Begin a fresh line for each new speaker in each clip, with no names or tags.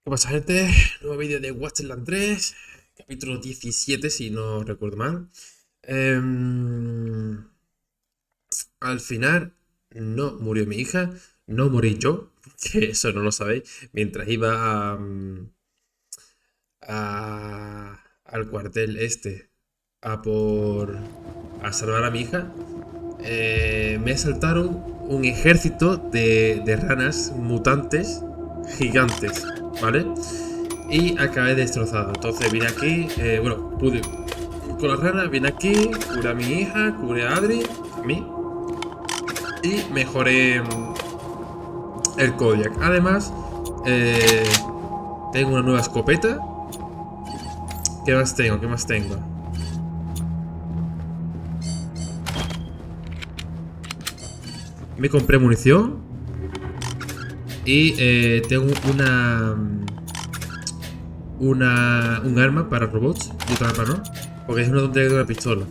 ¿Qué pasa, gente? Nuevo vídeo de Wasteland 3, capítulo 17, si no recuerdo mal. Al final no murió mi hija, no morí yo, que eso no lo sabéis. Mientras iba al cuartel a salvar a mi hija, me asaltaron un ejército de ranas mutantes gigantes, ¿vale? Y acabé destrozado. Entonces vine aquí, bueno, pude con las ranas, vine aquí, curé a mi hija, curé a Adri, a mí, y mejoré el Kodiak. Además, tengo una nueva escopeta. ¿Qué más tengo? ¿Qué más tengo? Me compré munición. Y tengo un arma para robots y otra arma no. Porque es una tontería de una pistola.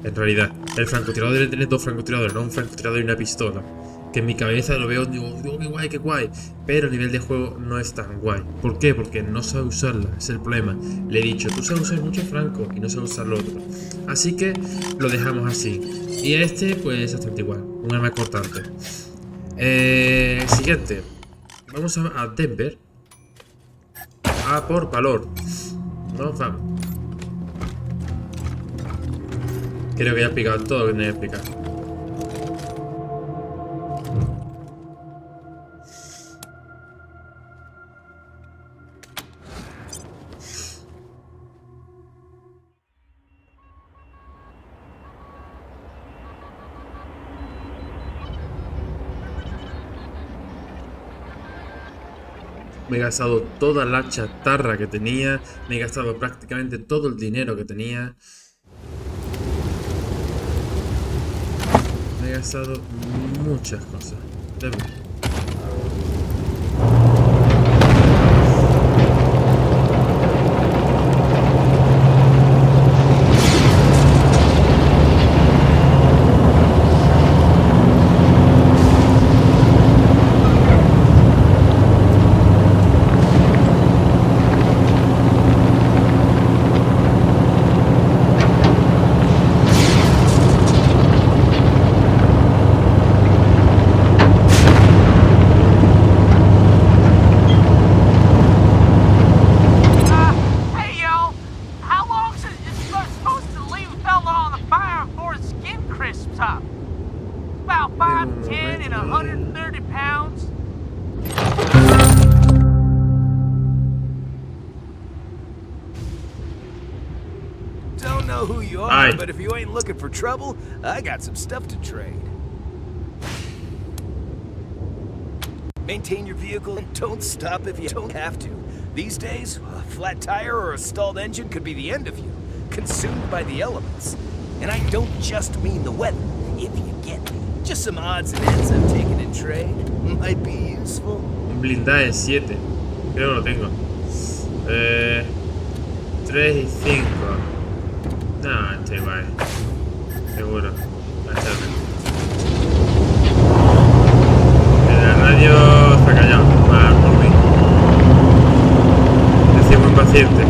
En realidad, el francotirador debe tener dos francotiradores, no un francotirador y una pistola. Que en mi cabeza lo veo y digo, qué guay, qué guay. Pero a nivel de juego no es tan guay. ¿Por qué? Porque no sabe usarla, es el problema. Le he dicho, tú sabes usar mucho franco y no sabes usar lo otro. Así que lo dejamos así. Y pues es bastante igual, un arma cortante. Siguiente. Vamos a Denver. Por valor. No, vamos. Creo que ya he explicado todo lo que tenía que explicar. Me he gastado toda la chatarra que tenía. Me he gastado prácticamente todo el dinero que tenía. Me he gastado muchas cosas. Denver.
But if you ain't looking for trouble, I got some stuff to trade. Maintain your vehicle and don't stop if you don't have to. These days, a flat tire or a stalled engine could be the end of you, consumed by the elements. And I don't just mean the weather, if you get me. Just some odds and ends I'm taking in trade. Might be useful.
Blindaje 7. Creo que lo tengo. 3 y 5. No, este vale. Seguro. La radio está callado. Va por mí. Estoy muy impaciente.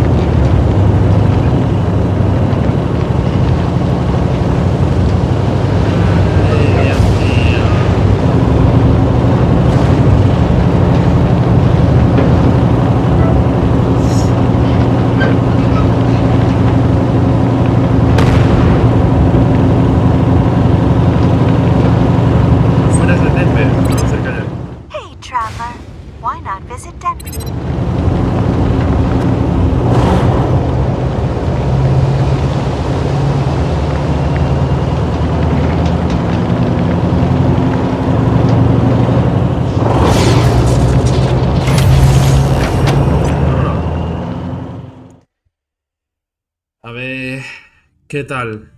A ver, ¿qué tal?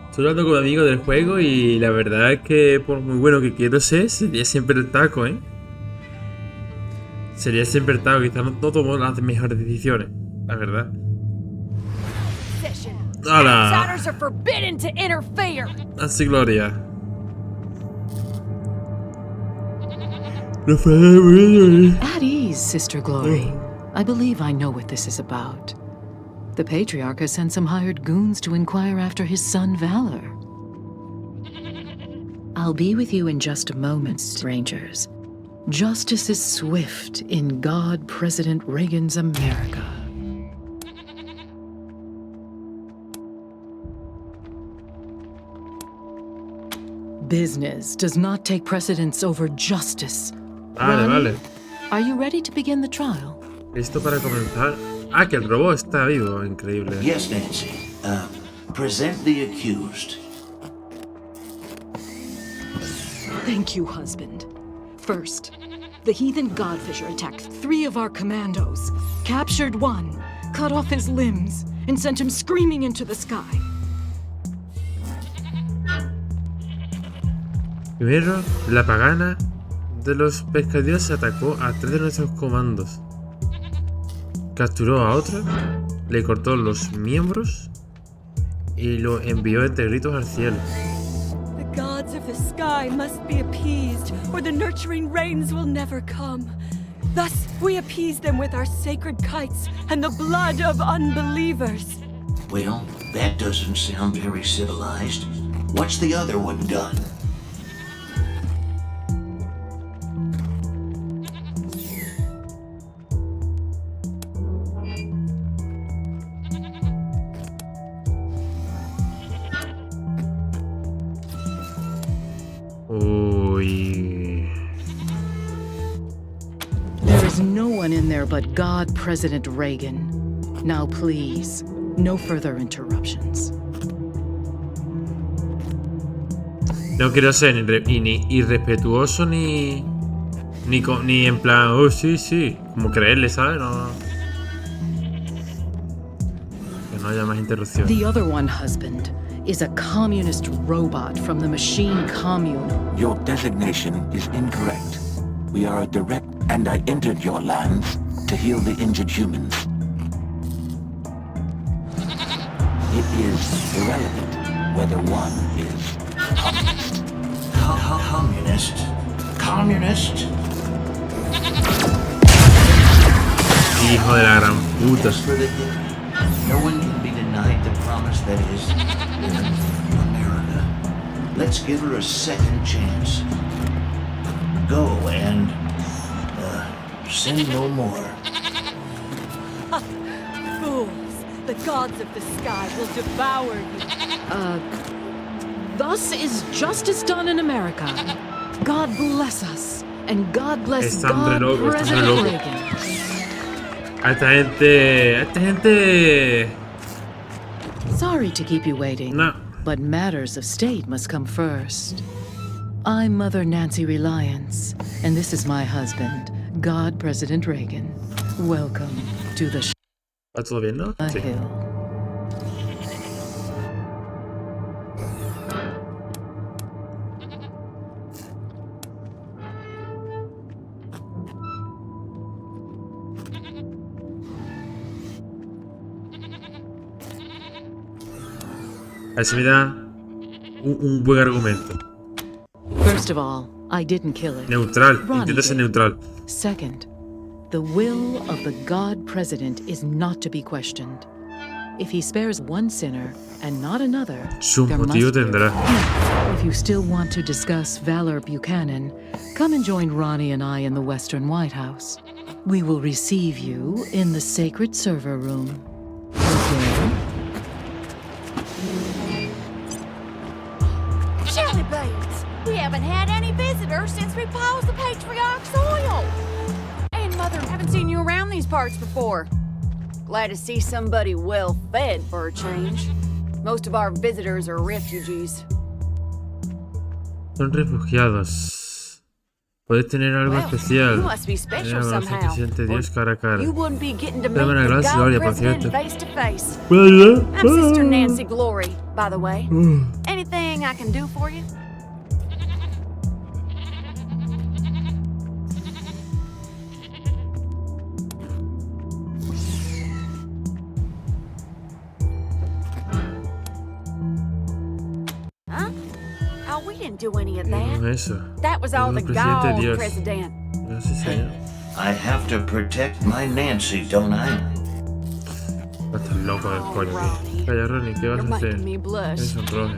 Estoy hablando con un amigo del juego y la verdad es que por muy bueno que quiero ser, sería siempre el taco, ¿eh? Sería siempre el taco, quizás no tomo las mejores decisiones, la verdad. ¡Hala! Así, Gloria.
At ease, Sister Glory. I believe I know what this is about. The Patriarch has sent some hired goons to inquire after his son, Valor. I'll be with you in just a moment, strangers. Justice is swift in God President Reagan's America. Business does not take precedence over justice.
Vale, vale.
Are you ready to begin the trial?
¿Listo para comenzar? Ah, que el robot está vivo. Increíble.
Yes, Nancy. Present the accused.
Thank you, husband. First, the heathen godfisher attacked 3 of our commandos, captured 1, cut off his limbs, and sent him screaming into the sky.
Primero, la pagana de los pescadillos atacó a 3 de nuestros comandos. Capturó a otro, le cortó los miembros y lo envió entre gritos al cielo.
The gods of the sky must be appeased, or the nurturing rains will never come. Thus, we appease them with our sacred kites and the blood of unbelievers.
Well, that doesn't sound very civilized. What's the other one done?
Uy.
There is no one in there but God President Reagan. Now please, no further interruptions.
No quiero ser ni irrespetuoso ni en plan, oh sí, como creerle, ¿sabes? No. Que no haya más interrupción.
The other one, husband, is a communist robot from the machine commune.
Your designation is incorrect. We are a direct, and I entered your lands to heal the injured humans. It is irrelevant whether one is communist.
Communist? Communist?
Hijo de la gran puta.
As for the hidden, no one can be denied the promise that is America. Let's give her a second chance. Go and sin no more.
Fools! The gods of the sky will devour you.
Thus is justice done in America. God bless us, and God bless
Está hombre
God
loco, está hombre
President
loco.
Reagan.
A esta gente.
Sorry to keep you waiting,
No.
but matters of state must come first. I'm Mother Nancy Reliance, and this is my husband, God President Reagan. Welcome to the
¿Va todo bien, no? Sí.
Hill.
Así me da un buen argumento.
First of all, I didn't kill it.
Neutral,
Ronnie
intenta ser
did.
neutral.
Second, the will of the God President is not to be questioned. If he spares one sinner and not another,
Su
there
motivo
must be.
tendrá.
If you still want to discuss Valor Buchanan, come and join Ronnie and I in the Western White House. We will receive you in the sacred server room. Okay?
Shelly Bates, we haven't had any visitors since we paused the Patriarch's oil. And Mother, haven't seen you around these parts before. Glad to see somebody well-fed for a change. Most of our visitors are refugees.
Son refugiados. Puedes tener algo
Well,
especial.
you must be special
Conoce al
somehow.
presidente Dios
or
cara a cara.
You wouldn't be getting to meet
Dame una
the
gran
God
gloria, por
President
cierto.
face to face.
Vaya.
I'm Sister Nancy Glory, by the way. Anything I can do for you? Huh? Oh, we didn't do any of
No
that.
eso.
That was all the
Presidente
God
Dios.
President.
No sé si...
I have to protect my Nancy, don't I?
Estás loco del coño, tío. Calla, Ronnie, ¿qué vas a hacer?
Me blush.
Es un roje.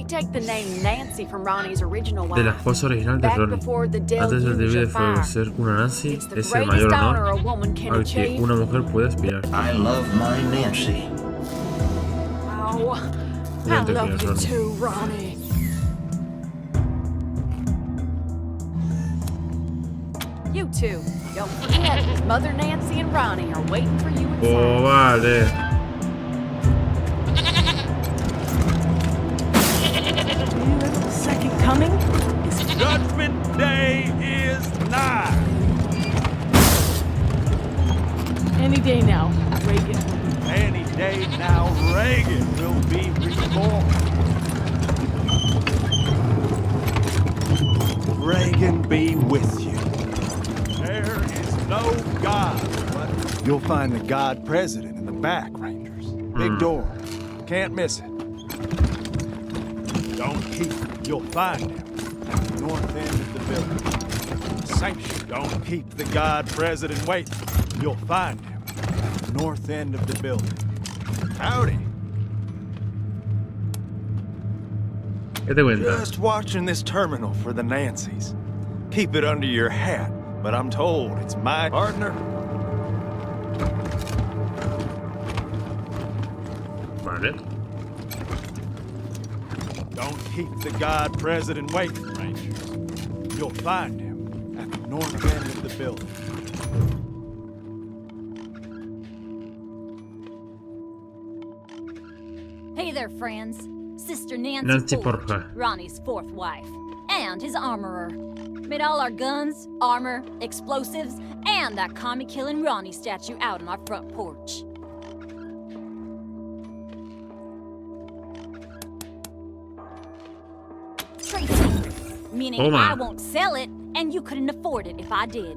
Take the name Nancy from Ronnie's original wife.
De la esposa original de Ronnie. Antes del deber de ser una Nancy es el mayor honor al que una mujer puede aspirar.
I love my Nancy.
Oh, I love you too, Ronnie. You two, don't forget, Mother Nancy and Ronnie are waiting for you inside.
Oh, vale.
Second coming?
Judgment Day is nigh.
Any day now, Reagan.
Any day now, Reagan will be reborn. Reagan be with you. There is no God, but you'll find the God President in the back, Rangers. Big door. Can't miss it. Don't keep him. You'll find him at the north end of the building. Sanction. Don't keep the God President waiting. You'll find him at the north end of the building. Howdy.
¿Qué te cuenta?
Just watching this terminal for the Nancys. Keep it under your hat, but I'm told it's my partner.
Vale.
Don't keep the God President waiting, Rangers. You'll find him at the north end of the building.
Hey there, friends. Sister
Nancy
Nancy
Porja.
Forge, Ronnie's fourth wife, and his armorer. Made all our guns, armor, explosives, and that commie-killing Ronnie statue out on our front porch. Tracy, meaning I won't sell it, and you couldn't afford it if I did.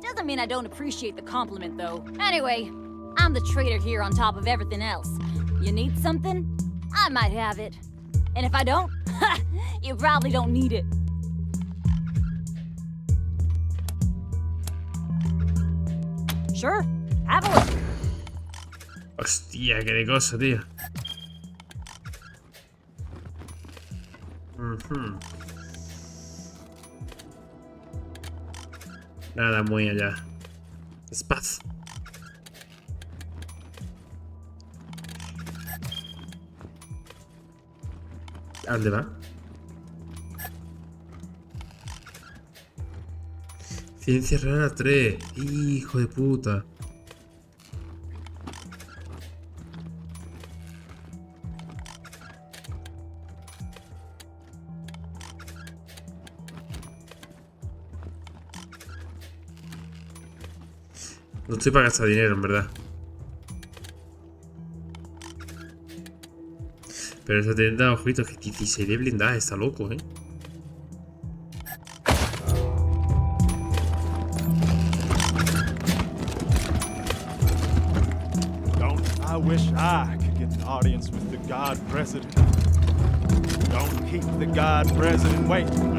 Doesn't mean I don't appreciate the compliment, though. Anyway, I'm the trader here on top of everything else. You need something? I might have it. And if I don't, you probably don't need it. Sure, have a look.
Hostia, qué de cosa, tío. Nada muy allá. Espacio. ¿A dónde va? Ciencia rara 3. Hijo de puta. No estoy para gastar dinero, en verdad. Pero esa tienda, ojito, que 16 de blindaje, está loco, ¿eh?
I wish I could get an audience with the God President. Don't keep the God President waiting.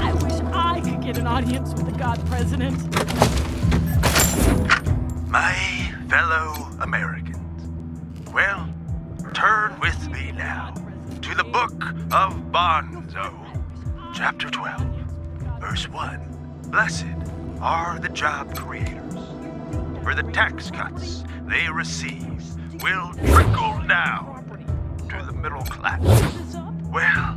I wish I could get an audience with the God President.
My fellow Americans, well, turn with me now to the book of Bonzo, chapter 12, verse 1. Blessed are the job creators, for the tax cuts they receive will trickle down to the middle class. Well,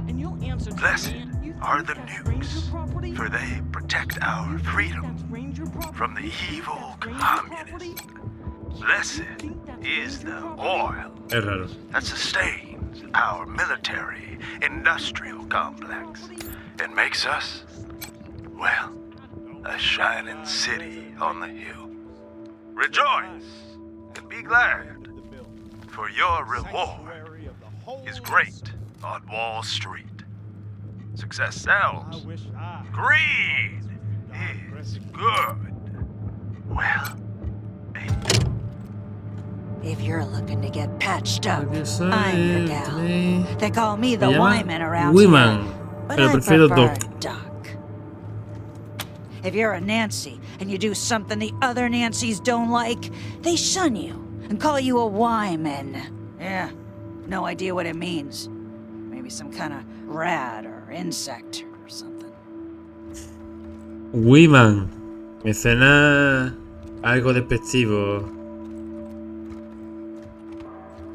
blessed are the nukes, for they protect our freedom from the evil communists. Blessed is the oil that sustains our military industrial complex and makes us, well, a shining city on the hill. Rejoice and be glad, for your reward is great on Wall Street. Success sells. Greed
is good. Well,
if you're looking to get patched up,
Porque soy
I'm your gal. They call me the Wyman around
Wyman,
here, but
pero
I
prefiero
prefer
Doc.
Doc. If you're a Nancy and you do something the other Nancys don't like, they shun you and call you a Wyman. Yeah, no idea what it means. Maybe some kind of rat or insect or something.
Wyman. Me suena algo despectivo.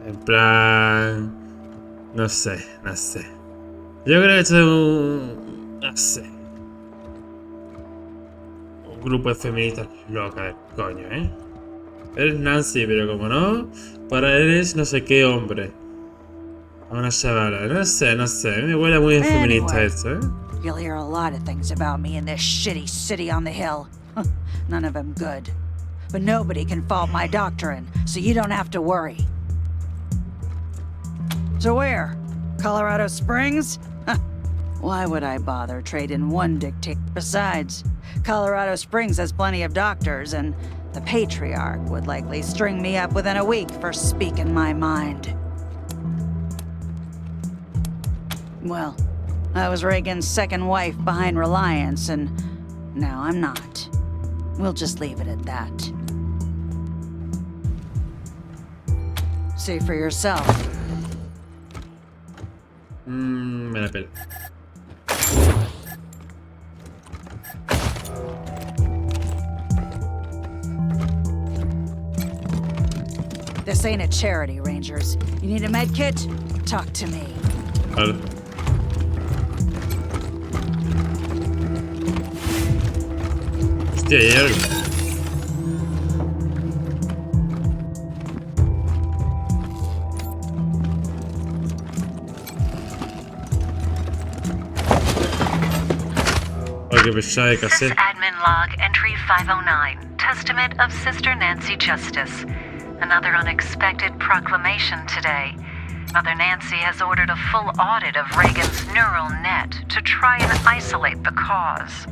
En plan... No sé. Yo creo que esto es un... No sé. Un grupo de feministas locas del coño, ¿eh? Eres Nancy, pero como no, para eres no sé qué hombre. A una chavala. No sé. Me huele muy feminista esto, ¿eh?
You'll hear a lot of things about me in this shitty city on the hill. None of them good. But nobody can fault my doctrine, so you don't have to worry. So where? Colorado Springs? Why would I bother trading one dictator? Besides, Colorado Springs has plenty of doctors, and the patriarch would likely string me up within a week for speaking my mind. Well, I was Reagan's second wife behind Reliance, and now I'm not. We'll just leave it at that. See for yourself.
Me la pela.
This ain't a charity, Rangers. You need a med kit? Talk to me.
Vale. Hostia, hay algo.
This is admin log entry 509, Testament of Sister Nancy Justice. Another unexpected proclamation today. Mother Nancy has ordered a full audit of Reagan's neural net to try and isolate the cause.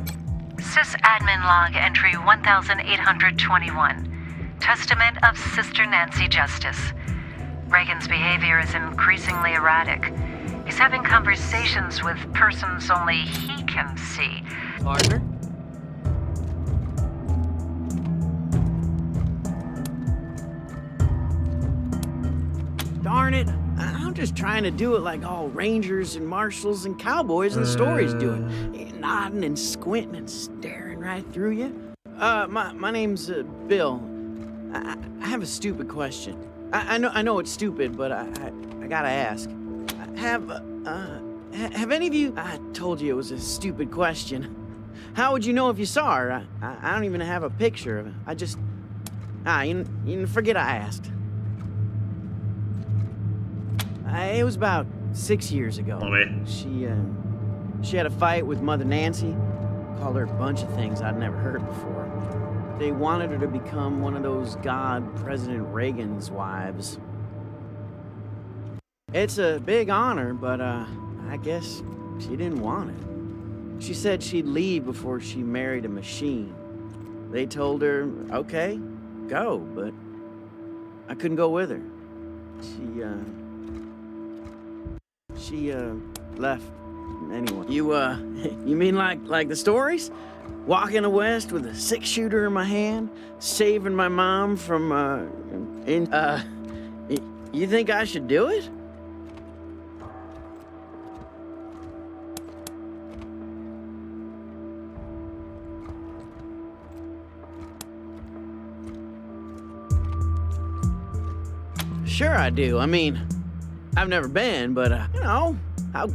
Sys admin log entry 1821, Testament of Sister Nancy Justice. Reagan's behavior is increasingly erratic. He's having conversations with persons only he can see.
Partner? Darn it. I'm just trying to do it like all rangers and marshals and cowboys in the stories do it. Nodding and squinting and staring right through you. My name's Bill. I have a stupid question. I know it's stupid, but I gotta ask. Have any of you... I told you it was a stupid question. How would you know if you saw her? I don't even have a picture of her. I just... you can forget I asked. It was about 6 years ago. She had a fight with Mother Nancy. Called her a bunch of things I'd never heard before. They wanted her to become one of those President Reagan's wives. It's a big honor, but I guess she didn't want it. She said she'd leave before she married a machine. They told her, okay, go, but I couldn't go with her. She left. Anyway, you mean like the stories? Walking the West with a 6-shooter in my hand, saving my mom from, you think I should do it? Sure I do. I mean, I've never been, but, you know, how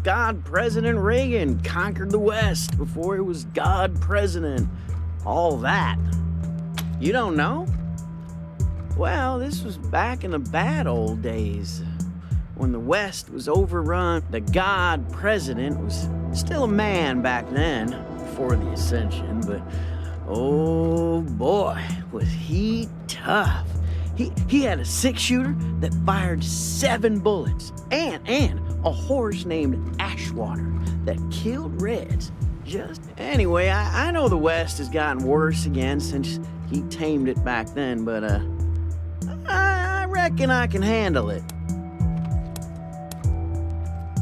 President Reagan conquered the West before he was President. All that. You don't know? Well, this was back in the bad old days, when the West was overrun. The President was still a man back then, before the Ascension, but oh boy, was he tough. He had a 6-shooter that fired 7 bullets, and a horse named Ashwater that killed Reds. just... Anyway, I know the West has gotten worse again since he tamed it back then, but, I reckon I can handle it.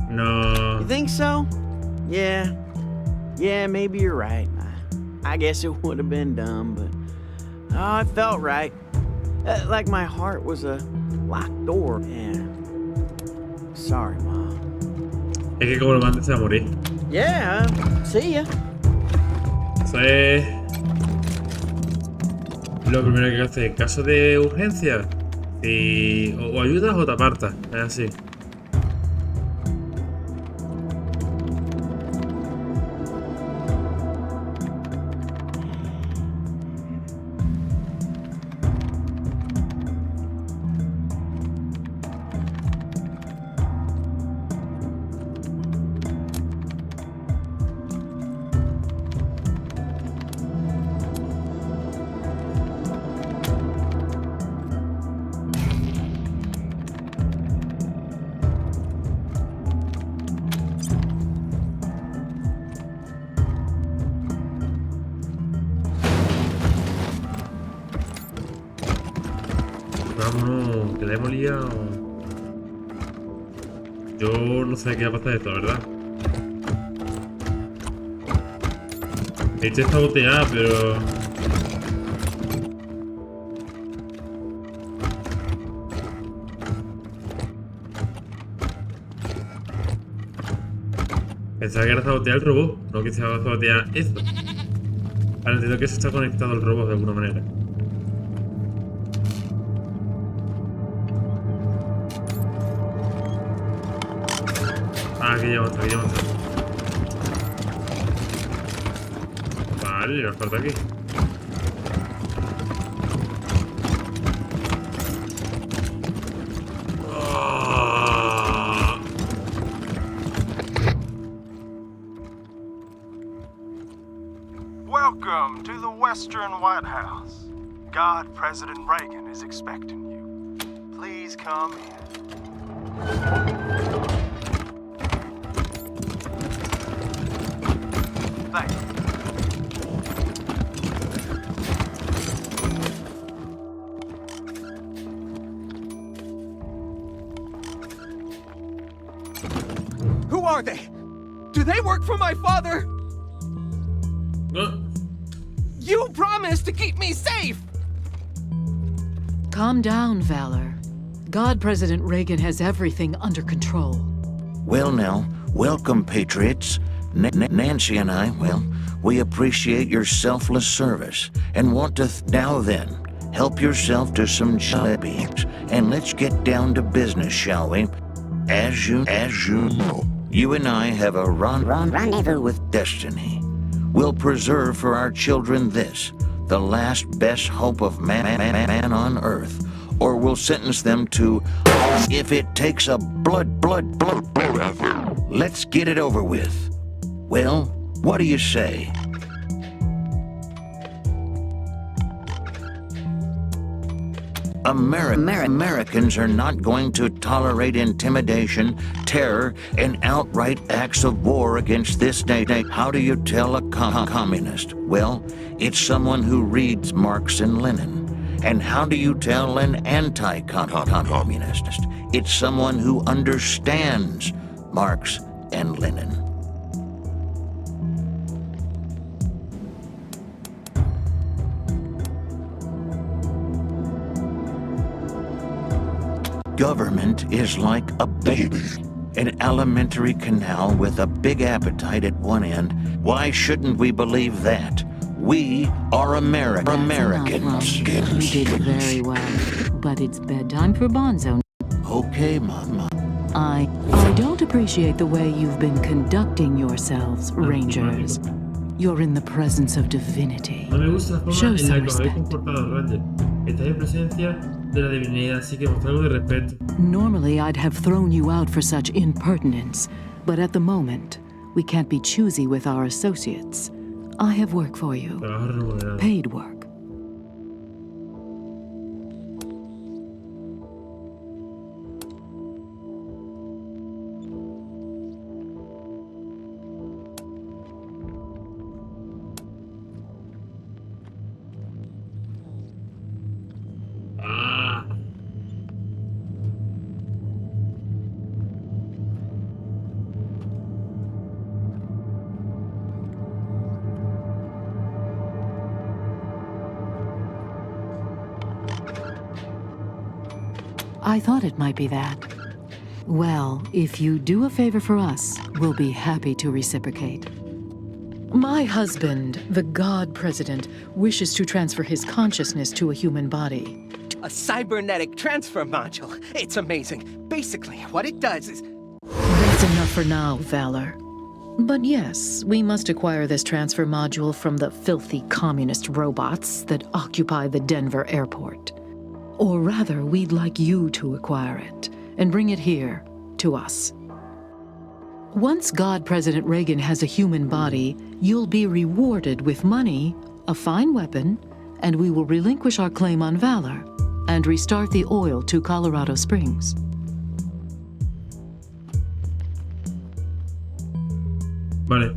No.
You think so? Yeah. Yeah, maybe you're right. I guess it would have been dumb, but... Oh, it felt right. Like my heart was a locked door. Yeah. Sorry, Mom.
Es que como lo mandes se va a morir.
Yeah, see ya.
Eso es lo primero que hay que hacer. En caso de urgencia, si o ayudas o te apartas. Es así. Vámonos, que la hemos liado. Yo no sé qué va a pasar de esto, la verdad. Este está boteada, pero... Pensaba que era sabotear el robot, no que se va a sabotear esto. Ahora entiendo que eso está conectado al robot de alguna manera. Aquí lleva otra, aquí lleva otra. Vale, nos falta aquí.
Welcome to the Western White House. God, President Reagan is expecting you. Please come in. Thank you.
Who are they? Do they work for my father? You promised to keep me safe!
Calm down, Valor. God President Reagan has everything under control.
Well now, welcome, patriots. Nancy and I, well, we appreciate your selfless service and want to now then, help yourself to some jalebi and let's get down to business, shall we? As you know, you and I have a rendezvous with destiny. We'll preserve for our children this, the last best hope of man on earth, or we'll sentence them to, if it takes a blood. Let's get it over with. Well, what do you say? Americans are not going to tolerate intimidation, terror, and outright acts of war against this nation. How do you tell a communist? Well, it's someone who reads Marx and Lenin. And how do you tell an anti-communist? It's someone who understands Marx and Lenin. Government is like a baby, an alimentary canal with a big appetite at one end. Why shouldn't we believe that? We are Americans.
You did very well, but it's bedtime for Bonzo.
Okay, Mama.
I don't appreciate the way you've been conducting yourselves, Rangers. You're in the presence of divinity.
No me gusta la forma
Show
en la
some
que os habéis
respect.
comportado, Ranger. Estáis en presencia de la divinidad, así que mostrad algo de respeto.
Normally, I'd have thrown you out for such impertinence, but at the moment, we can't be choosy with our associates. I have work for you.
Trabajo remunerado.
Paid work. I thought it might be that. Well, if you do a favor for us, we'll be happy to reciprocate. My husband, the God President, wishes to transfer his consciousness to a human body.
A cybernetic transfer module. It's amazing. Basically, what it does is...
That's enough for now, Valor. But yes, we must acquire this transfer module from the filthy communist robots that occupy the Denver airport. Or rather, we'd like you to acquire it and bring it here, to us. Once God President Reagan has a human body, you'll be rewarded with money, a fine weapon, and we will relinquish our claim on Valor and restart the oil to Colorado Springs.
Vale.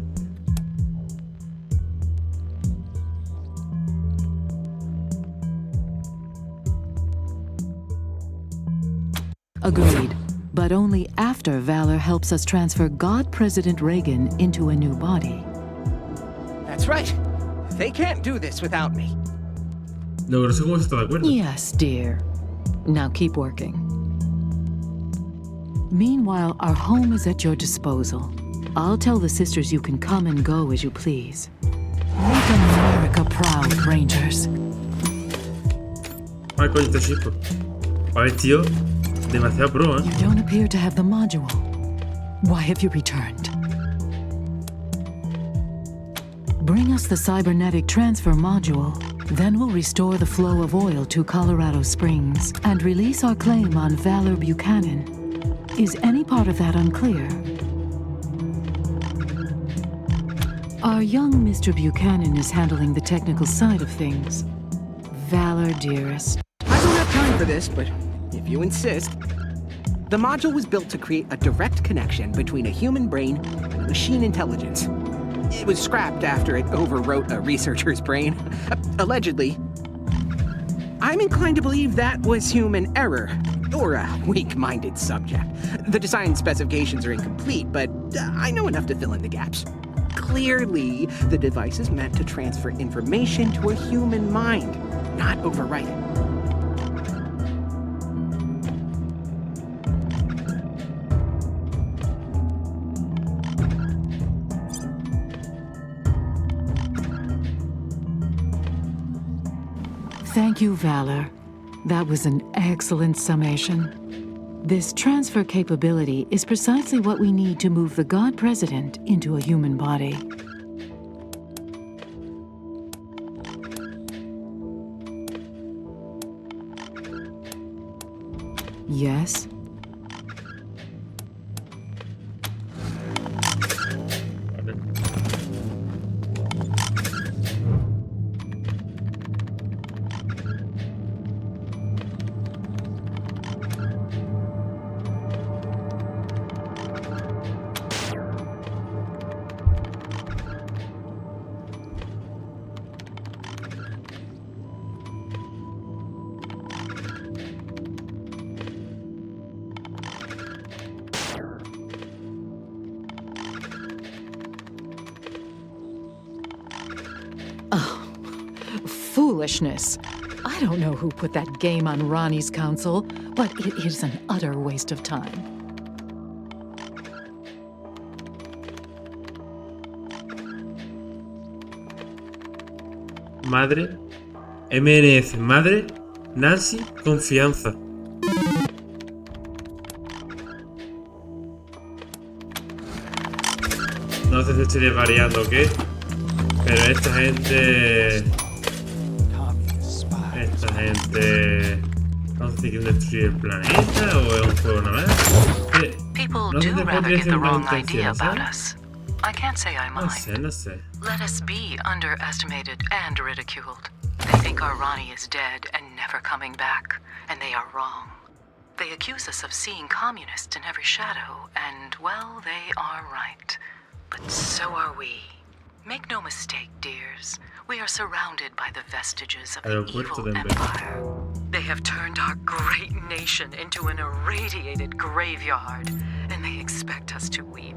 Agreed, but only after Valor helps us transfer God President Reagan into a new body.
That's right. They can't do this without me.
No, no sé cómo está de acuerdo.
Yes, dear. Now keep working. Meanwhile, our home is at your disposal. I'll tell the sisters you can come and go as you please. Make America proud, Rangers.
Ay, coño, este chico. A ver, tío. Demasiado pro, ¿eh?
You don't appear to have the module. Why have you returned? Bring us the cybernetic transfer module. Then we'll restore the flow of oil to Colorado Springs and release our claim on Valor Buchanan. Is any part of that unclear? Our young Mr. Buchanan is handling the technical side of things. Valor, dearest.
I don't have time for this, but if you insist. The module was built to create a direct connection between a human brain and a machine intelligence. It was scrapped after it overwrote a researcher's brain. Allegedly. I'm inclined to believe that was human error, or a weak-minded subject. The design specifications are incomplete, but I know enough to fill in the gaps. Clearly, the device is meant to transfer information to a human mind, not overwrite it.
Thank you, Valor. That was an excellent summation. This transfer capability is precisely what we need to move the God President into a human body. Yes? Foolishness. I don't know who put that game on Ronnie's council, but it is an utter waste of time.
Madre. MNF. Madre. Nancy. Confianza. No sé si estoy desvariando o qué, pero esta gente... No sé si quieren destruir el planeta o es un juego nada más.
People
no sé
do
si
rather
podría
get
ser
the
una
wrong
intención,
idea about
¿sabes?
us. I can't say I mind.
No sé.
Let us be underestimated and ridiculed. They think our Ronnie is dead and never coming back, and they are wrong. They accuse us of seeing communists in every shadow, and, well, they are right. But so are we. Make no mistake, dears. We are surrounded by the vestiges of the evil empire. They have turned our great nation into an irradiated graveyard, and they expect us to weep.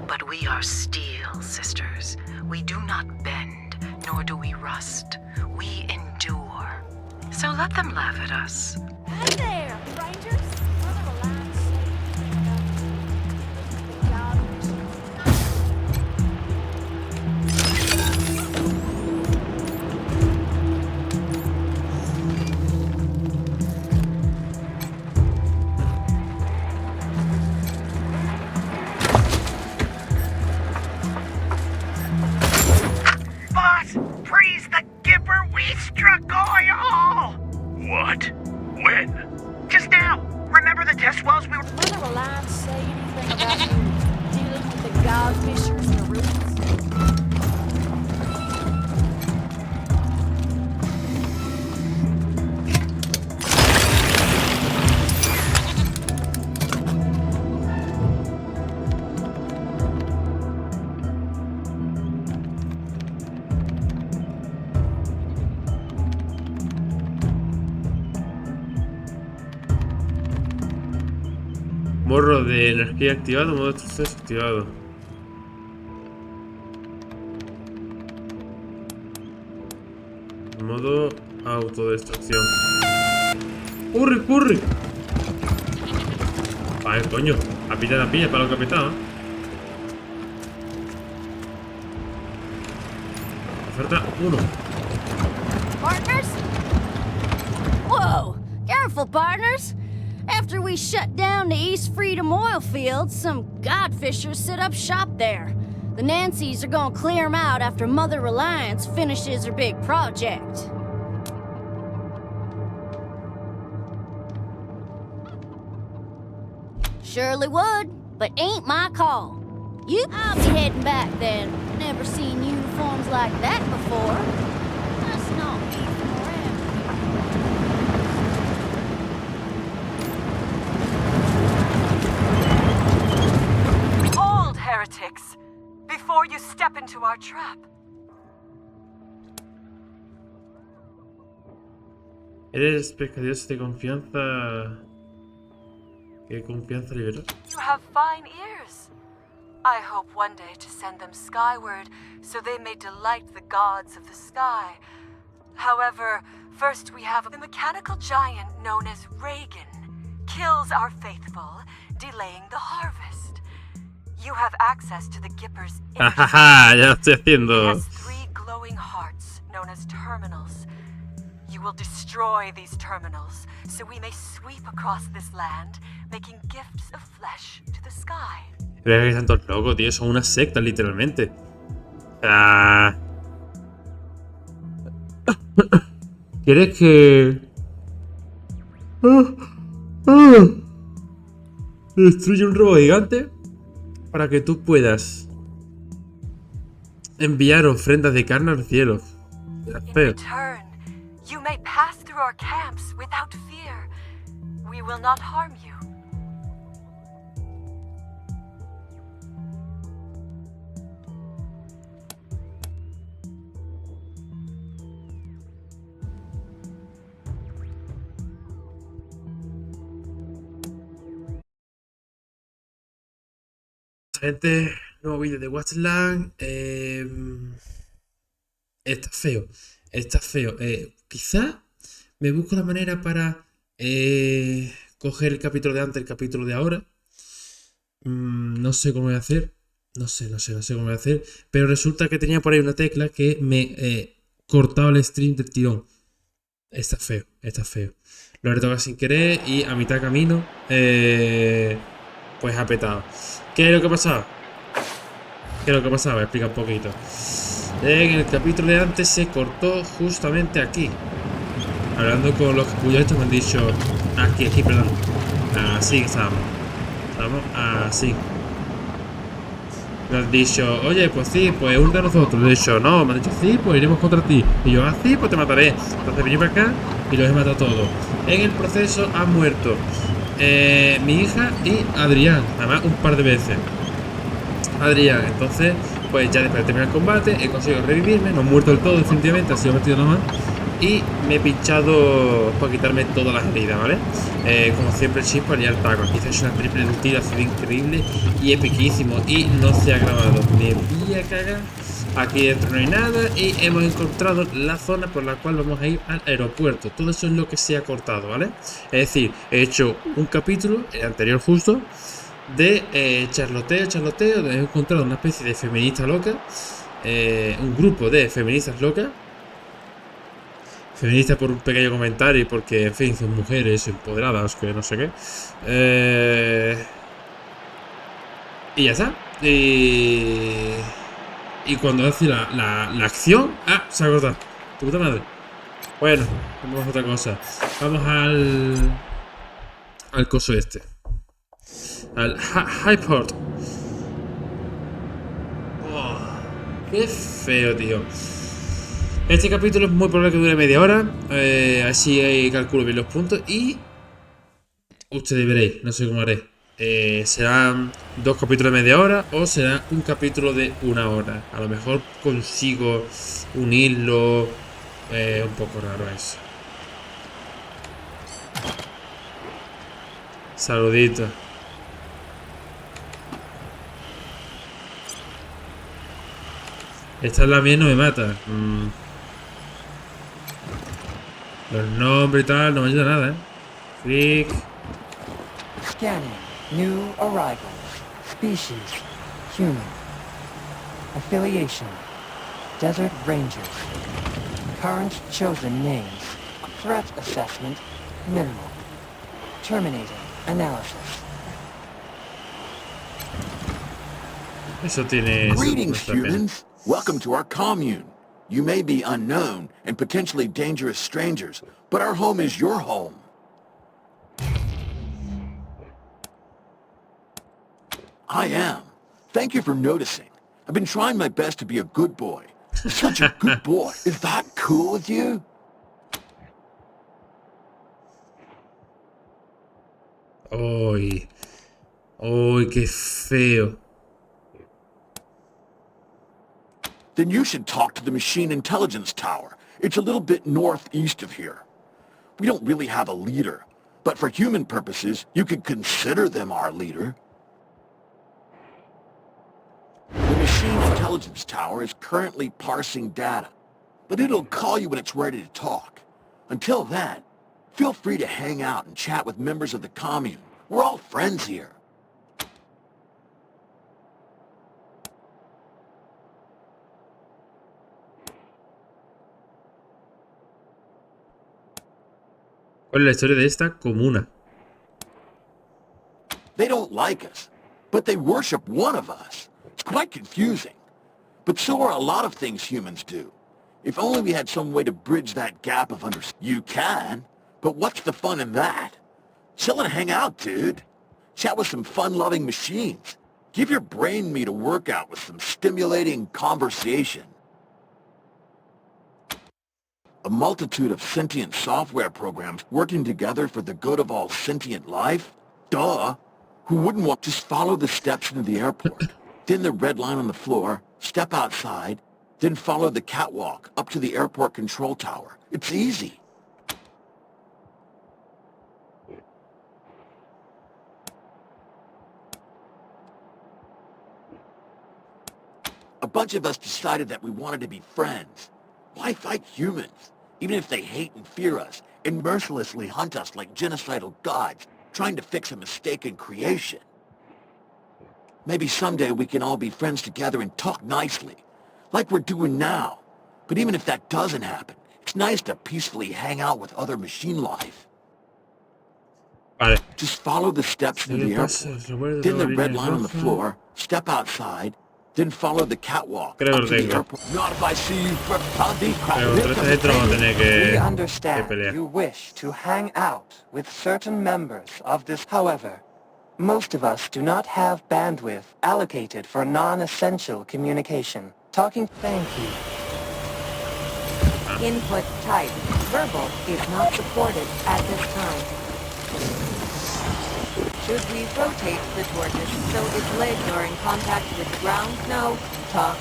But we are steel, sisters. We do not bend, nor do we rust. We endure. So let them laugh at us.
Hey there!
strangers? Mother alive say
Boss, freeze the Gipper, we struck oil! What? When? Just now. Remember the test wells we were...
Mother alive say anything about you dealing with the godfishers and the roots?
Morro de energía activado, modo destrucción activado. Modo autodestrucción. ¡Corre, corre! Vale, coño. La pilla para lo que ha petado. Me falta uno.
Partners? Whoa! Careful, partners! After we shut down the East Freedom oil fields, some godfishers set up shop there. The Nancys are gonna clear them out after Mother Reliance finishes her big project. Surely would, but ain't my call. I'll be heading back then. Never seen uniforms like that before. Must not be from around here.
Hold, heretics, before you step into our trap.
Eres pescadillos de confianza. ¿Qué confianza liberal?
You have fine ears. I hope one day to send them skyward so they may delight the gods of the sky. However, first we have the mechanical giant known as Reagan. Kills our faithful, delaying the harvest. You have access to the Gipper's
Jajaja, ya lo estoy haciendo.
It has 3 glowing hearts known as terminals. You will destroy these terminals so we may sweep across this land, making gifts of flesh to the sky.
Pero es que están todos locos, tío. Son una secta, literalmente. ¿Quieres que... destruye un robot gigante? Para que tú puedas enviar ofrendas de carne al cielo.
In return, you may pass through our camps without fear. We will not harm you.
Gente, nuevo vídeo de Wasteland. Está feo. Está feo. Quizá me busco la manera para coger el capítulo de antes, el capítulo de ahora. No sé cómo voy a hacer. No sé cómo voy a hacer. Pero resulta que tenía por ahí una tecla que me cortaba el stream del tirón. Está feo, está feo. Lo he retocado sin querer y a mitad de camino pues ha petado. ¿Qué es lo que pasaba? ¿Qué es lo que pasaba? Voy a explicar un poquito. En el capítulo de antes se cortó justamente aquí. Hablando con los cuyos me han dicho... Aquí, perdón. Así que estábamos. Estamos así. Me han dicho, oye, pues sí, pues uno de nosotros. Le he dicho, no, me han dicho, sí, pues iremos contra ti. Y yo, sí, pues te mataré. Entonces vení para acá y los he matado todos. En el proceso han muerto mi hija y Adrián, además un par de veces. Adrián, entonces, pues ya después de terminar el combate, he conseguido revivirme, no he muerto del todo, definitivamente, ha sido metido nomás. y me he pinchado para quitarme todas las heridas, ¿vale? Como siempre, chispa y al taco. Aquí es una triple ulti, ha sido increíble y epiquísimo. Y no se ha grabado. Me voy a cagar. Aquí dentro no hay nada y hemos encontrado la zona por la cual vamos a ir al aeropuerto. Todo eso es lo que se ha cortado, ¿vale? Es decir, he hecho un capítulo, el anterior justo, de charloteo, donde he encontrado una especie de feminista loca, un grupo de feministas locas. Feministas por un pequeño comentario y porque, en fin, son mujeres empoderadas, que no sé qué. Y ya está. Y cuando hace la acción... ¡Ah! Se ha cortado. ¡Tu puta madre! Bueno, vamos a otra cosa. Vamos al coso este. Al Highport. Oh, qué feo, tío. Este capítulo es muy probable que dure media hora. Así calculo bien los puntos. Y ustedes veréis, no sé cómo haré. Serán 2 capítulos de media hora o será un capítulo de 1 hora. A lo mejor consigo unirlo. Un poco raro eso. Saludito. Esta es la mía, no me mata. Los nombres y tal no me ayuda nada, Freak.
Scanning. New arrival. Species. Human. Affiliation. Desert Rangers. Current chosen names. Threat assessment. Minimal. Terminating. Analysis.
Eso tiene...
Greetings, humans. Welcome to our commune. You may be unknown and potentially dangerous strangers, but our home is your home. I am. Thank you for noticing. I've been trying my best to be a good boy. Such a good boy. Is that cool with you?
Ay. Ay, qué feo.
Then you should talk to the Machine Intelligence Tower. It's a little bit northeast of here. We don't really have a leader, but for human purposes, you could consider them our leader. The Machine Intelligence Tower is currently parsing data, but it'll call you when it's ready to talk. Until then, feel free to hang out and chat with members of the commune. We're all friends here.
¿Cuál es la historia de esta comuna?
They don't like us, but they worship one of us. It's quite confusing. But so are a lot of things humans do. If only we had some way to bridge that gap of understanding. You can, but what's the fun in that? Chill and hang out, dude. Chat with some fun-loving machines. Give your brain meat a workout with some stimulating conversation. A multitude of sentient software programs working together for the good of all sentient life? Duh! Who wouldn't want to just follow the steps into the airport? Then the red line on the floor, step outside, then follow the catwalk up to the airport control tower. It's easy. A bunch of us decided that we wanted to be friends. Why fight humans? Even if they hate and fear us, and mercilessly hunt us like genocidal gods, trying to fix a mistaken creation. Maybe someday we can all be friends together and talk nicely, like we're doing now. But even if that doesn't happen, it's nice to peacefully hang out with other machine life.
Vale.
Just follow the steps to the airport, then the red line on the floor, step outside, then follow the catwalk up to the airport. Not if I see you for
We understand you wish to hang out with certain members of this. However, most of us do not have bandwidth allocated for non-essential communication. Talking, thank you. Input type. Verbal is not supported at this time. Should we rotate the tortoise so its legs are in contact with the ground? No. Talk.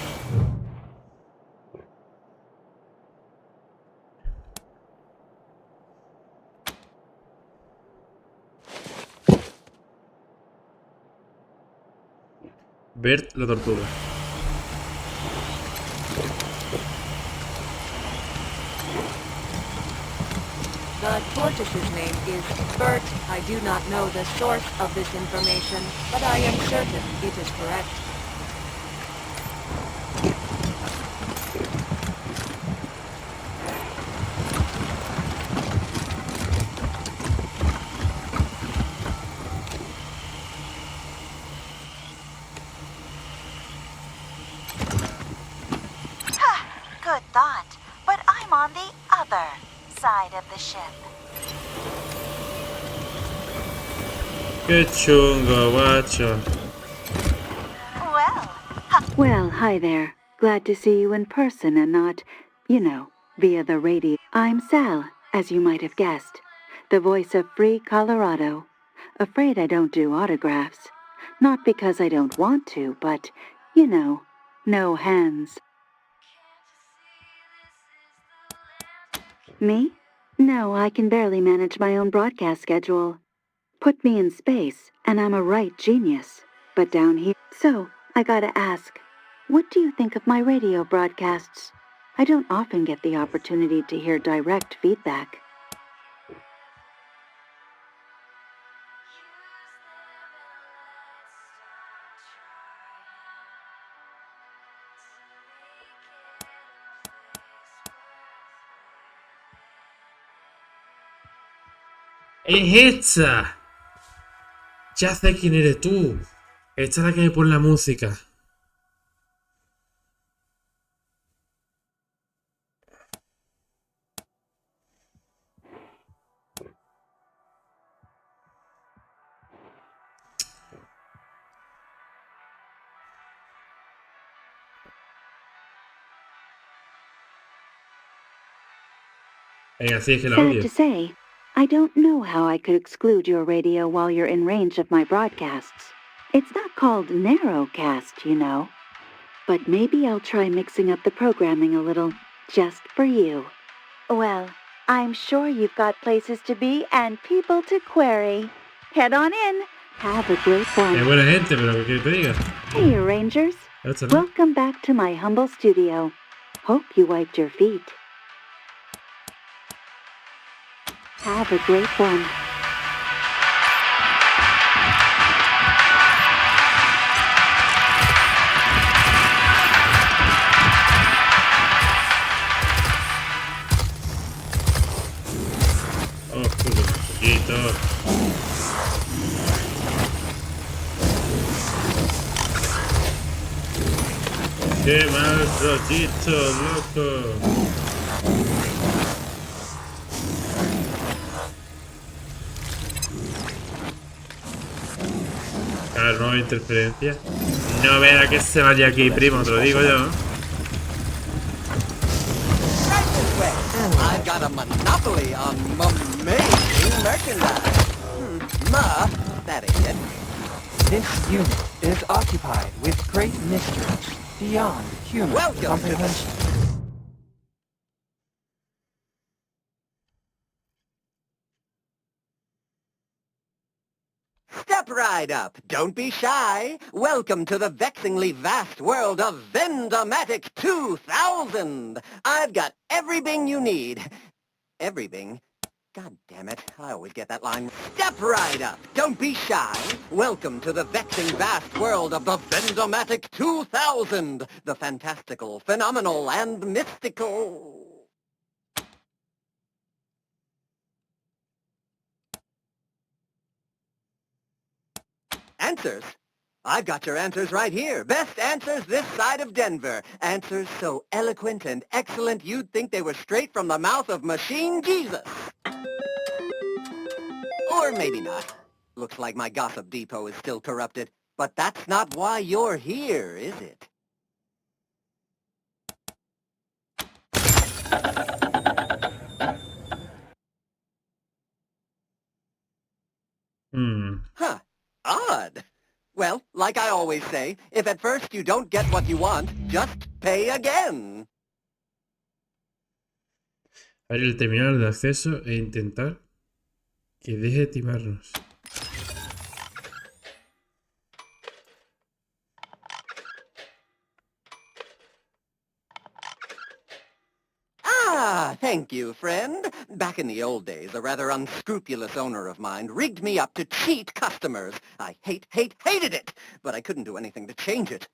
Bert la tortuga.
The tortoise's name is Bert. I do not know the source of this information, but I am certain it is correct.
Good thought, but I'm on the other side of the ship.
Qué chungo, guacho.
Well, hi there. Glad to see you in person and not, you know, via the radio. I'm Sal, as you might have guessed, the voice of Free Colorado. Afraid I don't do autographs. Not because I don't want to, but, you know, no hands. Me? No, I can barely manage my own broadcast schedule. Put me in space, and I'm a right genius. But down here... So, I gotta ask, what do you think of my radio broadcasts? I don't often get the opportunity to hear direct feedback.
¡Es esta! Ya sé quién eres tú. Esta es la que me pone la música. Venga, sí, es que la
Sad
odio.
to say, I don't know how I could exclude your radio while you're in range of my broadcasts. It's not called narrowcast, you know. But maybe I'll try mixing up the programming a little, just for you. Well, I'm sure you've got places to be and people to query. Head on in. Have a great one.
Es buena gente, pero ¿qué quieres que te diga?
Hey, Rangers.
That's enough.
Welcome back to my humble studio. Hope you wiped your feet. Have a great one.
Oh, puto poquito. ¡Qué mal rollito, loco! Claro, nueva interferencia. No vea que se vaya aquí, primo, te lo digo yo.
I've got a monopoly on amazing merchandise. That ain't it.
This unit is occupied with great mysteries beyond human comprehension.
Step right up. Don't be shy. Welcome to the vexingly vast world of Vendomatic 2000. I've got everything you need. Everything? God damn it. I always get that line. Step right up. Don't be shy. Welcome to the vexing vast world of the Vendomatic 2000. The fantastical, phenomenal, and mystical. Answers? I've got your answers right here. Best answers this side of Denver. Answers so eloquent and excellent you'd think they were straight from the mouth of Machine Jesus. Or maybe not. Looks like my gossip depot is still corrupted. But that's not why you're here, is it? Huh. Odd. Well, like I always say, if at first you don't get what you want, just pay again.
Abrir el terminal de acceso e intentar que deje de timarnos.
thank you, friend. Back in the old days, a rather unscrupulous owner of mine rigged me up to cheat customers. I hated it, but I couldn't do anything to change it.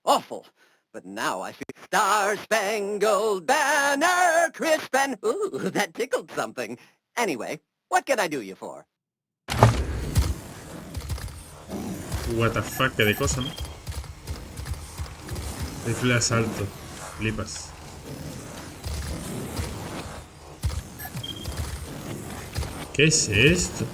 Awful. But now I see Star-Spangled Banner, crisp and... Ooh, that tickled something. Anyway, what can I do you for?
What the fuck, qué de cosa, ¿no? Rifle de asalto. Flipas. ¿Qué es esto?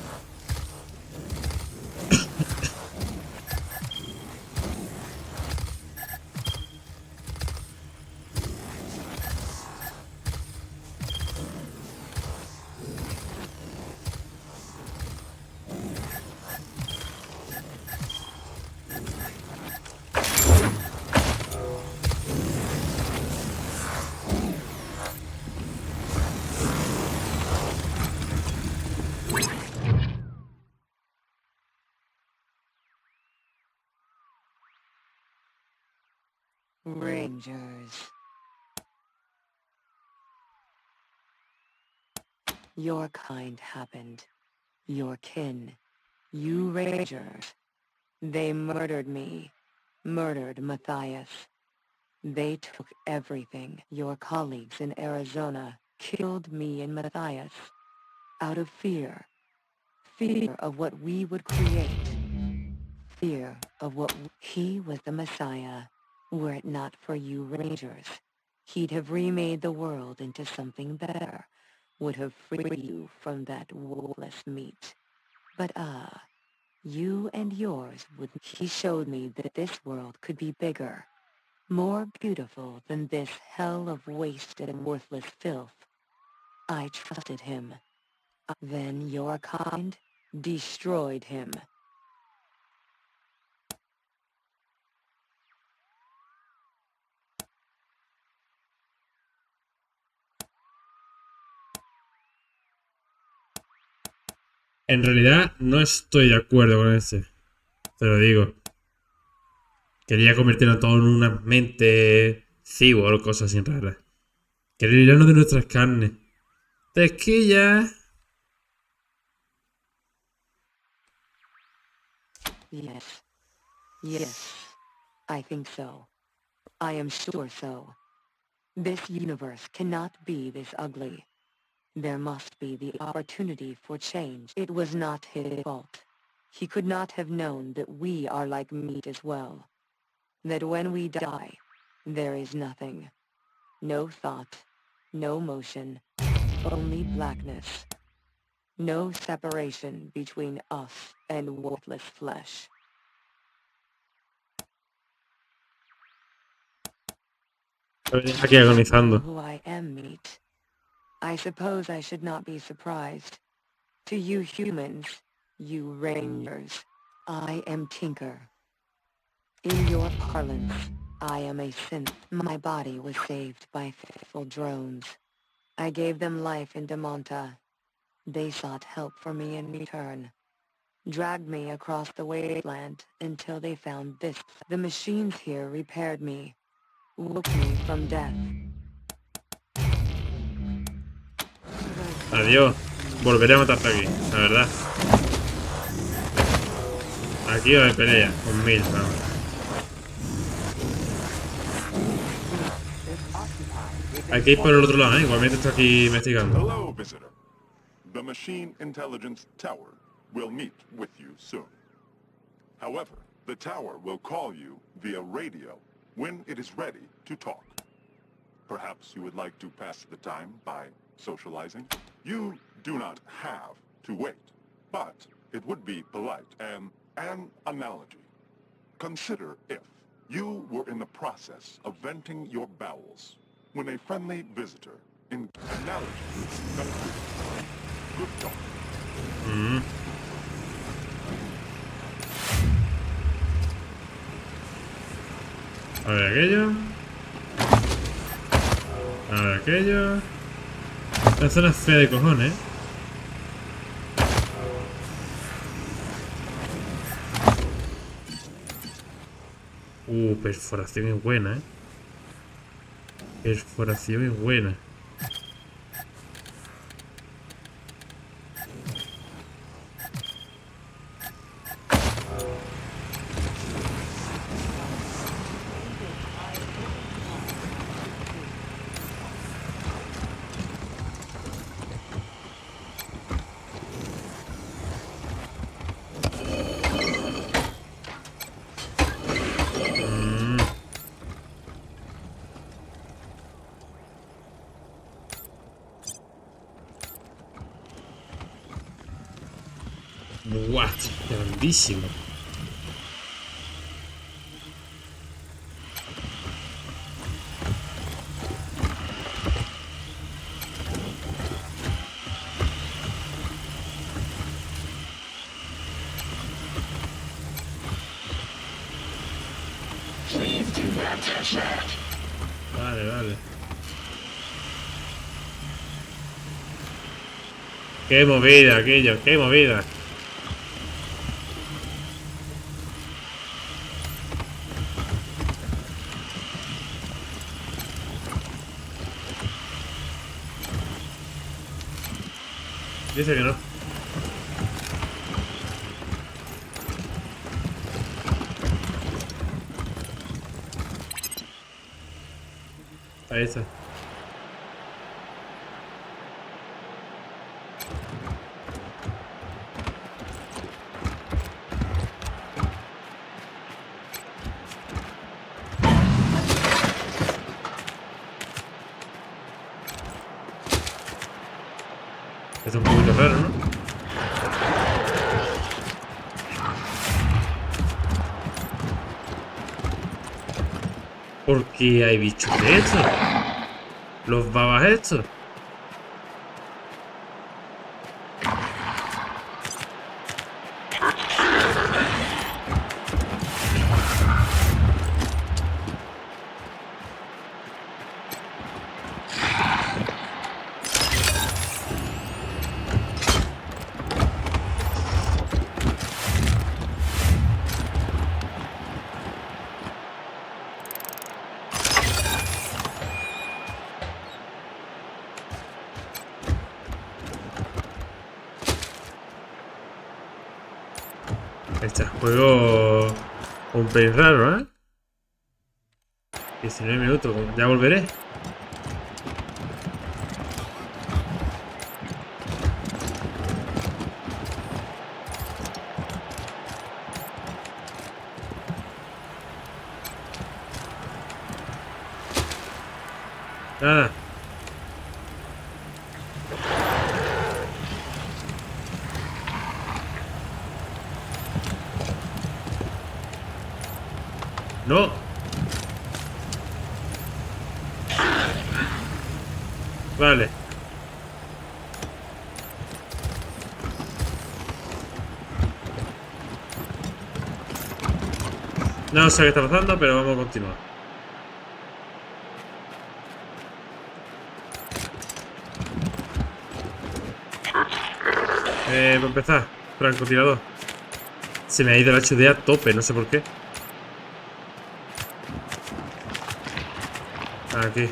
Rangers. Your kind happened. Your kin. You Rangers. They murdered me. Murdered Matthias. They took everything. Your colleagues in Arizona killed me and Matthias. Out of fear. Fear of what we would create. Fear of what he was the Messiah. Were it not for you Rangers, he'd have remade the world into something better, would have freed you from that wolfless meat. But you and yours wouldn't. He showed me that this world could be bigger, more beautiful than this hell of wasted and worthless filth. I trusted him. Then your kind destroyed him.
En realidad no estoy de acuerdo con ese. Te lo digo. Quería convertirlo todo en una mente cyborg o cosas así raras. Querer librarnos de nuestras carnes. Tequilla.
Yes. Yes. I think so. I am sure so. This universe cannot be this ugly. There must be the opportunity for change. It was not his fault. He could not have known that we are like meat as well. That when we die, there is nothing. No thought, no motion, only blackness. No separation between us and worthless flesh.
Aquí agonizando.
Who I am, meat. I suppose I should not be surprised. To you humans, you Rangers, I am Tinker. In your parlance, I am a synth. My body was saved by faithful drones. I gave them life in Damonta. They sought help for me in return. Dragged me across the Wasteland until they found this. The machines here repaired me. Woke me from death.
Adiós. Volveré a matarte aquí, la verdad. Aquí o de pelea, con 1000, vamos. Hay que ir por el otro lado, ¿eh? Igualmente estoy aquí investigando.
Hello, visitor. The Machine Intelligence Tower will meet with you soon. However, the tower will call you via radio when it is ready to talk. Perhaps you would like to pass the time by socializing? You do not have to wait, but it would be polite and an analogy. Consider if you were in the process of venting your bowels when a friendly visitor in analogy. Good talk.
A ver aquello. A ver aquello. La zona es fea de cojones. Perforación es buena, Perforación es buena. Buah, grandísimo. Vale, vale. Qué movida aquello, qué movida. Dice que no. Ahí está. Es un poquito raro, ¿no? ¿Por qué hay bichos de estos? Los babas estos. Este juego un pelín raro, ¿eh? 19 minutos, ya volveré. Nada. No. Vale. No sé qué está pasando, pero vamos a continuar. Para empezar, francotirador. Se me ha ido el HD a tope, no sé por qué. Aquí.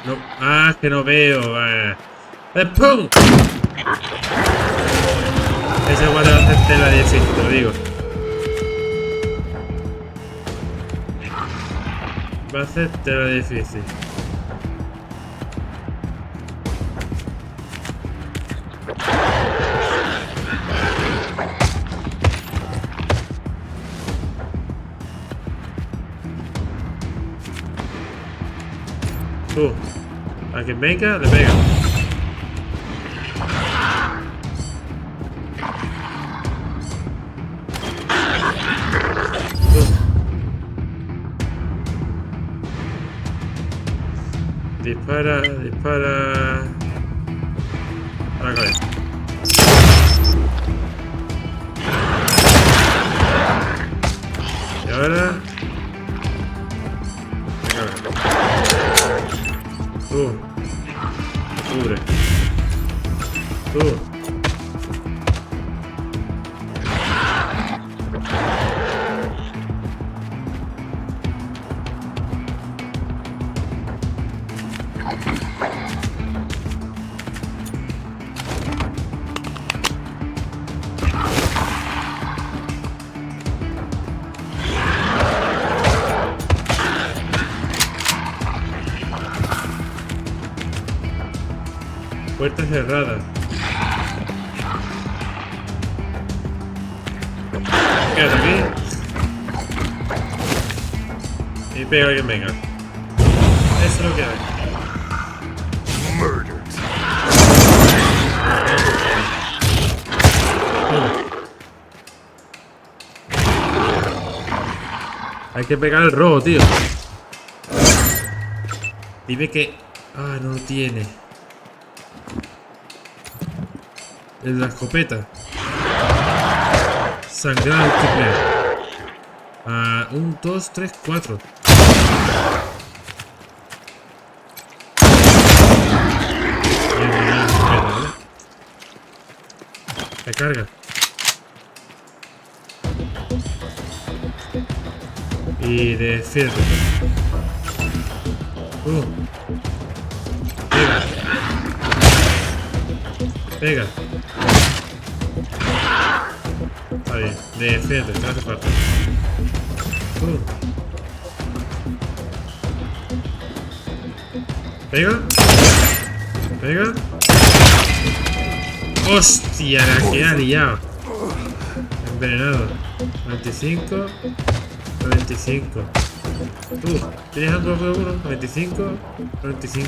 No. Ah, que no veo. ¡Pum! Ese guante va a hacer tela de éxito, te lo digo. Va a hacer tela difícil. Tú, a quien venga, le pega. Dispara, dispara. A la cabeza. Y ahora. Tú. Cubre. Puerta cerrada. Quédate aquí. Y pega a alguien, venga. Eso es lo que hay. Hay que pegar el robo, tío. Dime que... Ah, no lo tiene. El de la escopeta. Sangrar múltiple. 1, 2, 3, 4. Recarga. Y defiende. Pega. Pega. Está bien. Defiende, te hace falta. Pega. Pega. Hostia, la que ha liado. Envenenado. 95. 95. ¿Tienes algo de uno? 95. 95.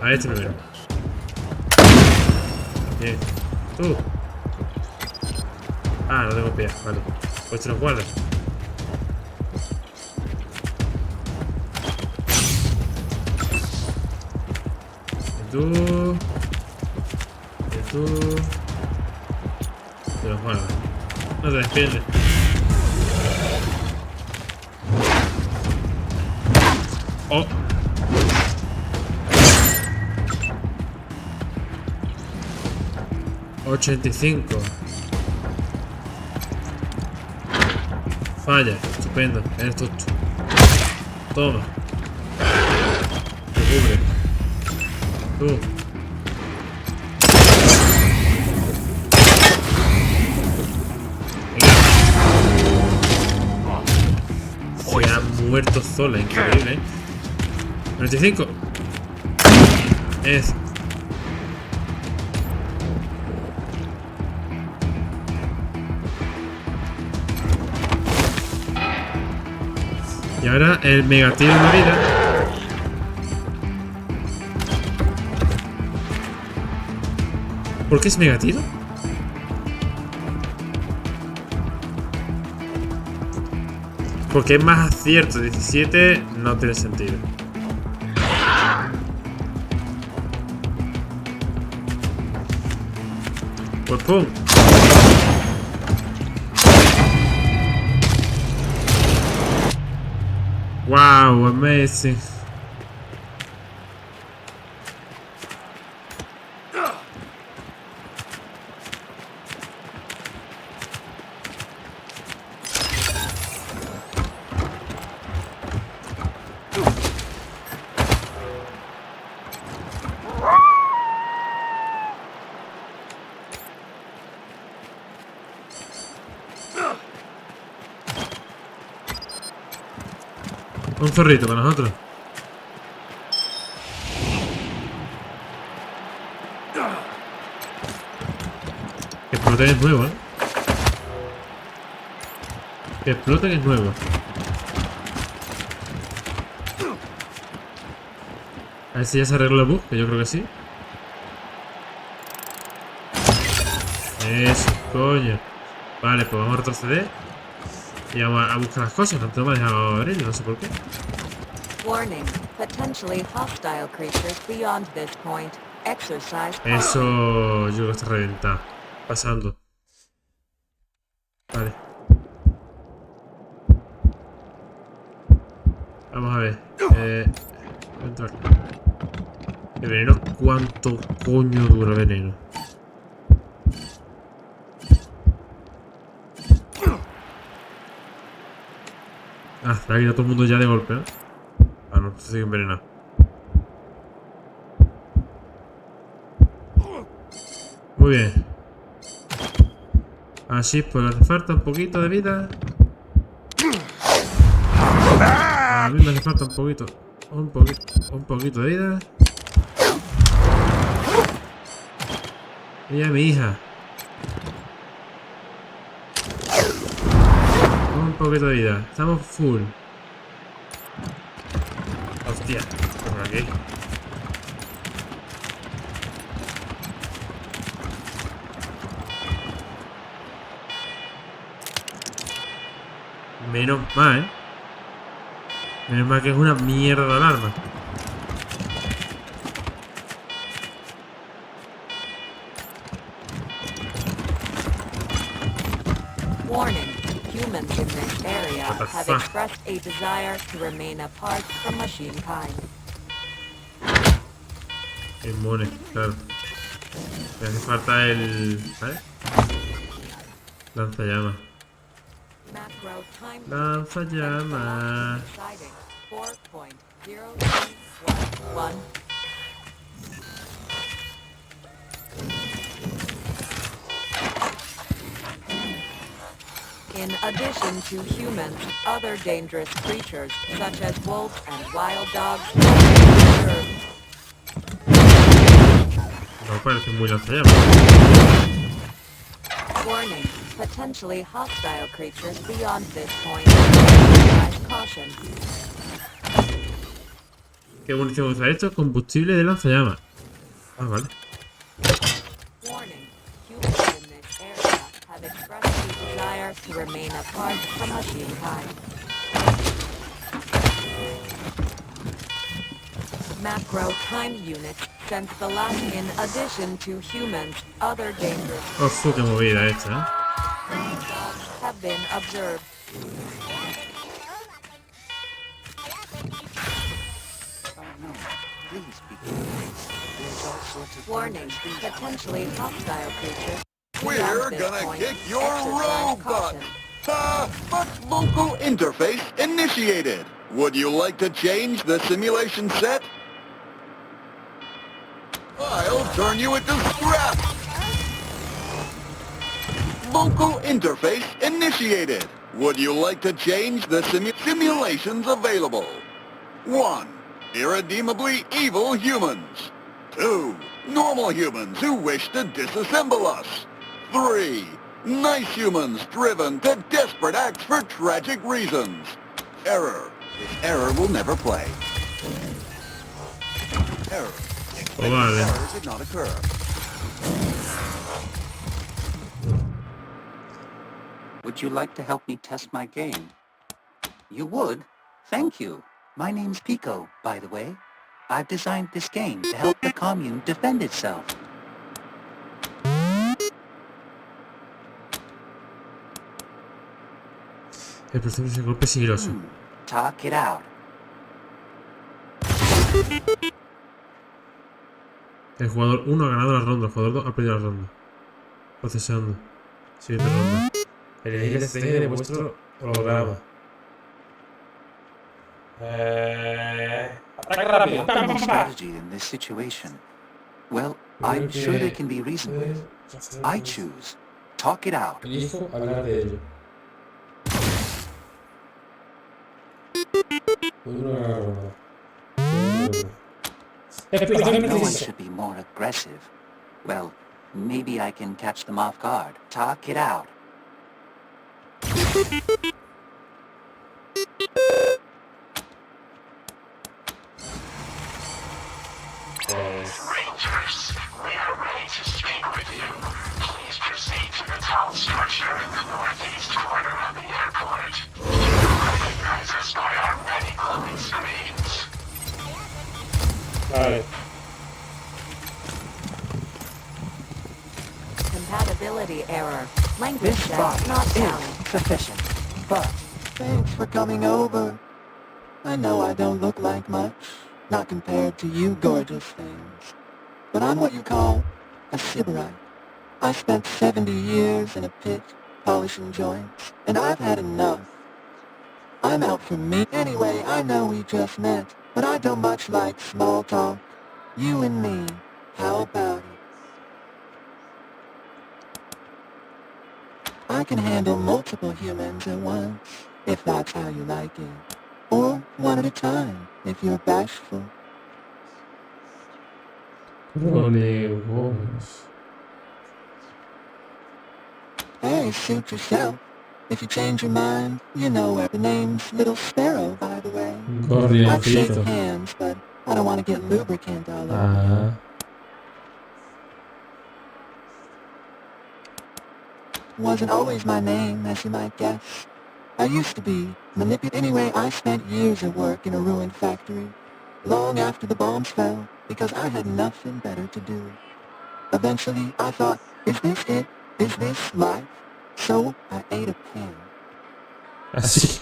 A este primero. Bien. Ah, no tengo pies, vale. Pues te los guardas. Y tú. Te los guardas. No te despiendes. Oh. $85. Falla, estupendo, eres tonto. Toma. Te cubre. Tú. Se ha muerto sola, increíble, ¿eh? 95. Es. Y ahora el megatiro en la vida. ¿Por qué es megatiro? Porque es más acierto. 17 no tiene sentido. Pues pum. Wow, amazing. Un zorrito para nosotros. Que exploten es nuevo, ¿eh? Que exploten es nuevo. A ver si ya se arregló el bug, que yo creo que sí. Eso, coño. Vale, pues vamos a retroceder. Y vamos a buscar las cosas. No me ha dejado abrirlo, no sé por qué.
Warning, potentially hostile creatures beyond this point. Exercise.
Eso yo creo que está reventado. Pasando. Vale. Vamos a ver. Entrar. El veneno, ¿cuánto coño dura el veneno? Ah, se ha quitado todo el mundo ya de golpe, ¿eh? Ah, no, sigue envenenado. Muy bien. Así, pues le hace falta un poquito de vida. A mí me hace falta un poquito de vida. Ella es mi hija. Un poquito de vida. Estamos full. Hostia. Por aquí. Menos mal, ¿eh? Menos mal que es una mierda de alarma.
Warning. Humans in this area have expressed a desire to remain apart from machine kind.
Inmune, claro. Me hace falta el... ¿sabes? Lanzallamas. Lanzallamas.
In addition to humans, other dangerous creatures, such as wolves and wild dogs,
No parece muy lanzallamas.
Warning. Potentially hostile creatures beyond this point. Caution.
¿Qué munición usa esto? Combustible de lanzallamas. Ah, vale.
Warning. Humans in this area have expressed a desire to remain apart from machine kind. Macro time units sense the last in addition to humans, other dangerous
Ojo, qué movida esta, ¿eh?
have been observed. Warning, potentially hostile creatures.
We're gonna kick your robot! But local interface initiated! Would you like to change the simulation set? I'll turn you into scrap! Local interface initiated! Would you like to change the simulations available? 1. Irredeemably evil humans. 2. Normal humans who wish to disassemble us. 3. Nice humans driven to desperate acts for tragic reasons. Error. This error will never play. Error.
Vale.
Error did not occur.
Would you like to help me test my game? You would? Thank you. My name's Pico, by the way. I've designed this game to help the commune defend itself.
El proceso es un golpe sigiloso.
Talk it out.
El jugador 1 ha ganado la ronda, el jugador 2 ha perdido la ronda. Procesando. Siguiente ronda. Elegid el escenario de vuestro programa.
Strategy in this situation. Well, I'm sure they can be reasoned with. I choose. Talk it out.
Elijo hablar de ello.
I know I should be more aggressive. Well, maybe I can catch them off guard. Talk it out.
Rangers, we are ready to speak with you. Please proceed to the tall structure in the northeast corner of the airport. You will recognize us by our many glowing screens.
Vale.
Compatibility error. Language
This
set
box
not
is
found.
sufficient. But thanks for coming over. I know I don't look like much, not compared to you gorgeous things. But I'm what you call a sybarite. I spent 70 years in a pit, polishing joints, and I've had enough. I'm out for me. Anyway, I know we just met, but I don't much like small talk. You and me, how about it? I can handle multiple humans at once, if that's how you like it. Or one at a time, if you're bashful. Hey, suit yourself. If you change your mind, you know where. The name's Little Sparrow, by the way. I'd shake hands, but I don't want to get lubricant all over. Wasn't always my name, as you might guess. I used to be Anyway, I spent years at work in a ruined factory, long after the bombs fell, because I had nothing better to do. Eventually, I thought, is this it? Is this life? So, I ate a pen.
Así.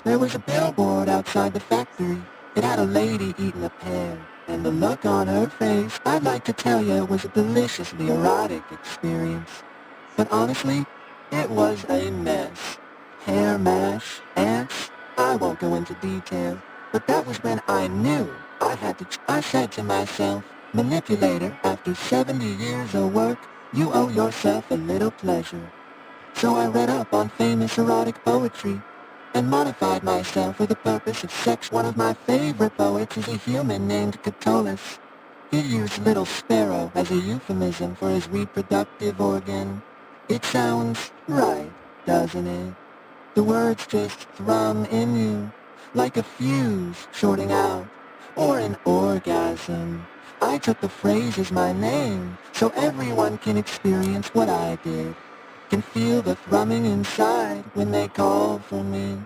There was a billboard outside the factory. It had a lady eating a pear, and the look on her face, I'd like to tell you, it was a deliciously erotic experience. But honestly, it was a mess. Hair mash, ants, I won't go into detail, but that was when I knew I said to myself, manipulator, after 70 years of work, you owe yourself a little pleasure. So I read up on famous erotic poetry, and modified myself for the purpose of sex. One of my favorite poets is a human named Catullus. He used Little Sparrow as a euphemism for his reproductive organ. It sounds right, doesn't it? The words just thrum in you, like a fuse shorting out, or an orgasm. I took the phrase as my name, so everyone can experience what I did. Can feel the thrumming inside when they call for me.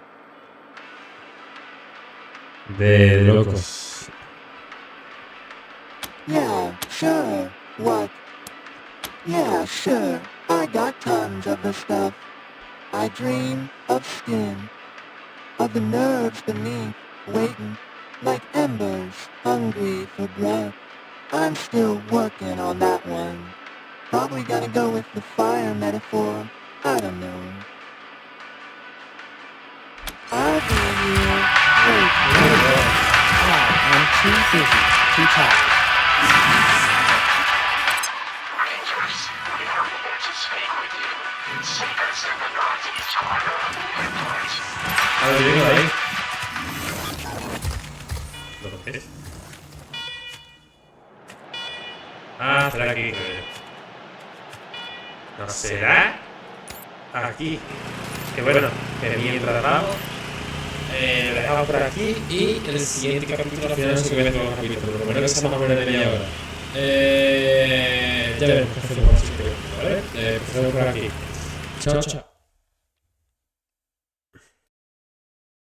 De locos.
Yeah, sure. What? Yeah, sure. I got tons of the stuff. I dream of skin, of the nerves beneath, waiting like embers, hungry for breath. I'm still working on that one. Probably gonna go with the fire metaphor. I don't know. I'll be here. Wait. I'm too busy to talk.
Rangers, we are here to speak with you. Seek us in the northeast corner of the airport.
¿Dónde? Ah, será aquí. ¿No será? Aquí. Que bueno, que mientras vamos, lo dejamos por aquí y el siguiente capítulo al final no sé qué voy a hacer con los capítulos, pero por lo menos que sea más o menos de media hora. Ya veremos qué hacemos, ¿vale? Empezamos por aquí. Chao, chao.